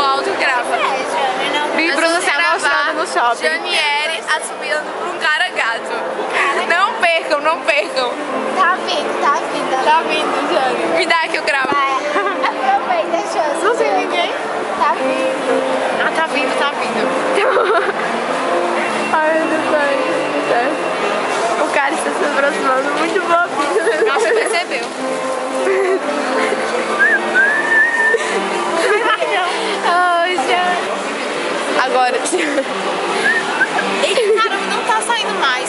alto grava. Big Bruna se mostrando no shopping. Janiele assobiando por um cara gato. Não percam, não percam. Tá vindo, tá vindo. Tá vindo, Jane. Me dá que eu gravo. Vai, aproveita a chance. Não sei ninguém. Tá vindo. Ah, tá vindo, tá vindo. Ai, meu Deus. O cara está se aproximando muito bobinho. Nossa, percebeu. Ai, Jane. Agora. Eita, caramba, não tá saindo mais.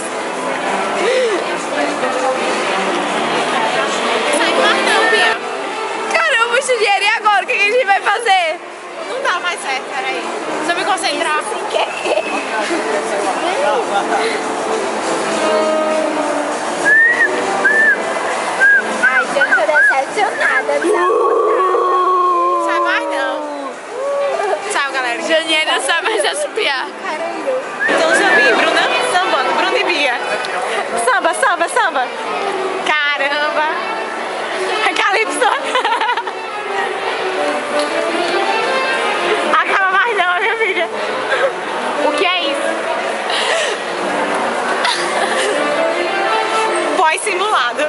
Sai mais não, Bia. Caramba, Juliana, e agora? O que a gente vai fazer? Não dá mais certo, peraí. Deixa eu me concentrar. Ai, eu tô decepcionada. Sai mais não. Sai, galera. Janiele não sabe mais assobiar. Então, Jambi e Bruna sambando. Bruna e Bia. Samba, samba, samba. Caramba. Calypso. Acaba mais não, minha filha. O que é isso? Pós simulado.